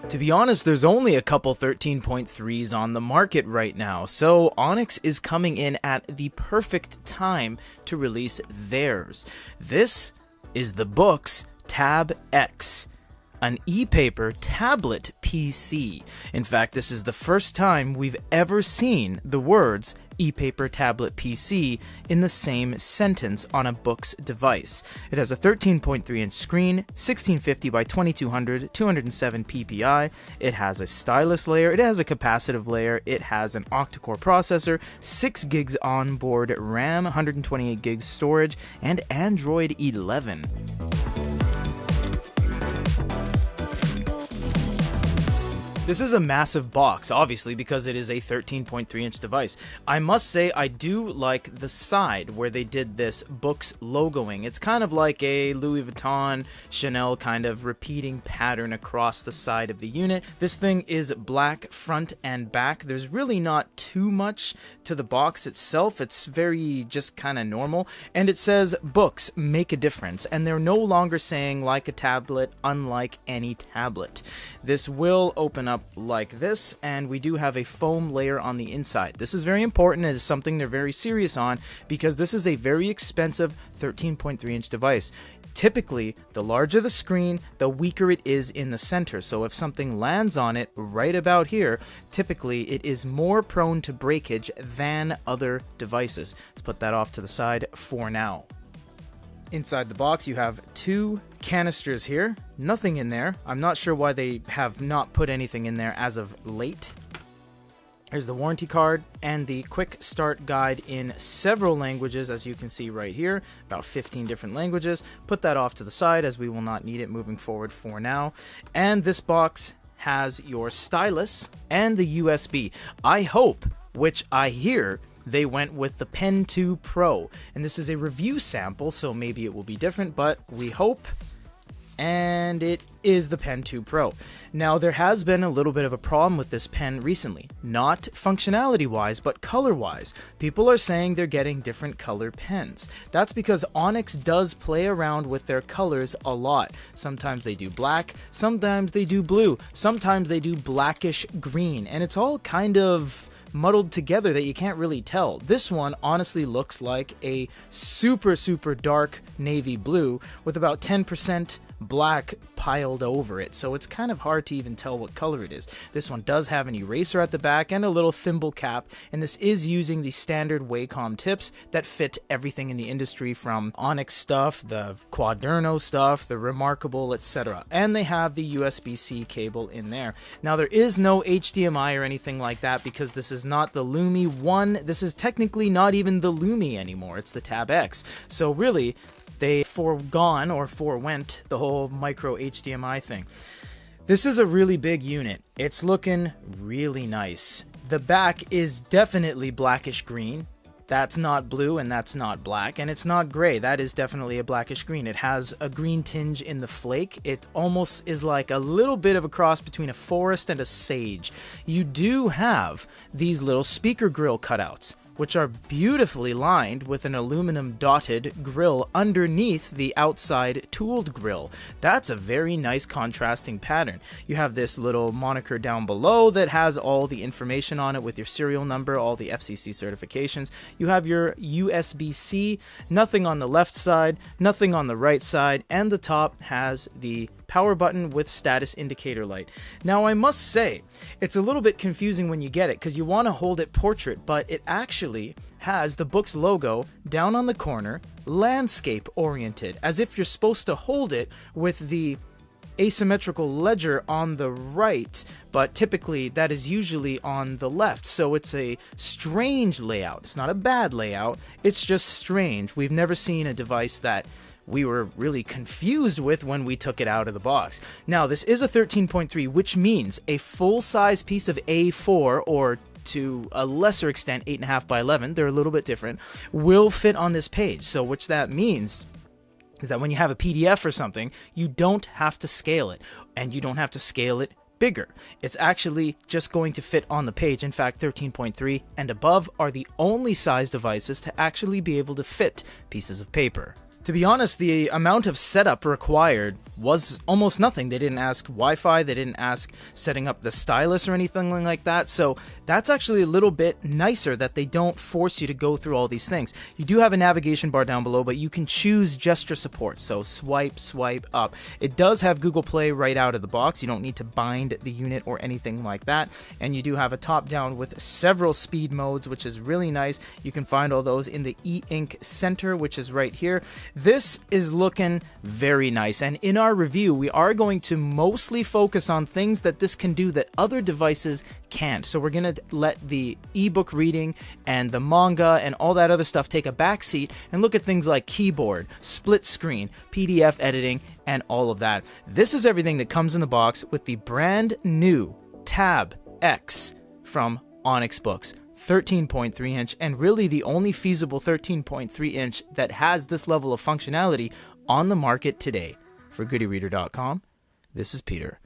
To be honest, there's only a couple 13.3s on the market right now, so Onyx is coming in at the perfect time to release theirs. This is the Boox Tab X, an e-paper tablet PC. In fact, this is the first time we've ever seen the words e-paper tablet PC in the same sentence on a Boox device. It has a 13.3-inch screen, 1650 by 2200, 207 ppi. It has a stylus layer, it has a capacitive layer, it has an octa-core processor, 6 gigs onboard RAM, 128 gigs storage, and Android 11. This is a massive box, obviously, because it is a 13.3-inch device. I must say I do like the side where they did this Boox logoing. It's kind of like a Louis Vuitton, Chanel kind of repeating pattern across the side of the unit. This thing is black front and back. There's really not too much to the box itself. It's very just kind of normal. And it says, Boox, make a difference. And they're no longer saying like a tablet, unlike any tablet. This will open up like this, and we do have a foam layer on the inside. This is very important. It is something they're very serious on because this is a very expensive 13.3-inch device. Typically, the larger the screen, the weaker it is in the center. So if something lands on it right about here, typically it is more prone to breakage than other devices. Let's put that off to the side for now. Inside the box, you have 2 canisters here. Nothing in there. I'm not sure why they have not put anything in there as of late. Here's the warranty card and the quick start guide in several languages, as you can see right here, about 15 different languages. Put that off to the side as we will not need it moving forward for now. And this box has your stylus and the USB. I hope, which I hear, they went with the Pen 2 Pro, and this is a review sample, so maybe it will be different, but we hope. And it is the Pen 2 Pro. Now, there has been a little bit of a problem with this pen recently. Not functionality-wise, but color-wise. People are saying they're getting different color pens. That's because Onyx does play around with their colors a lot. Sometimes they do black, sometimes they do blue, sometimes they do blackish green, and it's all kind of muddled together that you can't really tell. This one honestly looks like a super dark navy blue with about 10% black piled over it, so it's kind of hard to even tell what color it is. This one does have an eraser at the back and a little thimble cap, and this is using the standard Wacom tips that fit everything in the industry, from Onyx stuff, the Quaderno stuff, the Remarkable, etc. And they have the USB-C cable in there. Now, there is no HDMI or anything like that because this is not the Lumi 1. This is technically not even the Lumi anymore. It's the Tab X. So really, they forewent the whole micro HDMI thing. This is a really big unit. It's looking really nice. The back is definitely blackish green. That's not blue and that's not black, and it's not gray. That is definitely a blackish green. It has a green tinge in the flake. It almost is like a little bit of a cross between a forest and a sage. You do have these little speaker grill cutouts, which are beautifully lined with an aluminum dotted grill underneath the outside tooled grill. That's a very nice contrasting pattern. You have this little moniker down below that has all the information on it with your serial number, all the FCC certifications. You have your USB-C, nothing on the left side, nothing on the right side, and the top has the power button with status indicator light. Now, I must say, it's a little bit confusing when you get it because you want to hold it portrait, but it actually has the Boox logo down on the corner, landscape oriented, as if you're supposed to hold it with the asymmetrical ledger on the right, but typically that is usually on the left. So it's a strange layout. It's not a bad layout, it's just strange. We've never seen a device that we were really confused with when we took it out of the box. Now, this is a 13.3, which means a full-size piece of A4, or to a lesser extent 8.5 by 11, they're a little bit different, will fit on this page. So which that means is that when you have a PDF or something, you don't have to scale it, and you don't have to scale it bigger. It's actually just going to fit on the page. In fact, 13.3 and above are the only size devices to actually be able to fit pieces of paper. To be honest, the amount of setup required was almost nothing. They didn't ask Wi-Fi, they didn't ask setting up the stylus or anything like that, so that's actually a little bit nicer that they don't force you to go through all these things. You do have a navigation bar down below, but you can choose gesture support, so swipe, swipe up. It does have Google Play right out of the box. You don't need to bind the unit or anything like that, and you do have a top-down with several speed modes, which is really nice. You can find all those in the e-ink center, which is right here. This is looking very nice, and in our review, we are going to mostly focus on things that this can do that other devices can't. So we're going to let the ebook reading and the manga and all that other stuff take a backseat and look at things like keyboard, split screen, PDF editing, and all of that. This is everything that comes in the box with the brand new Tab X from Onyx Books. 13.3 inch, and really the only feasible 13.3 inch that has this level of functionality on the market today. For GoodyReader.com, this is Peter.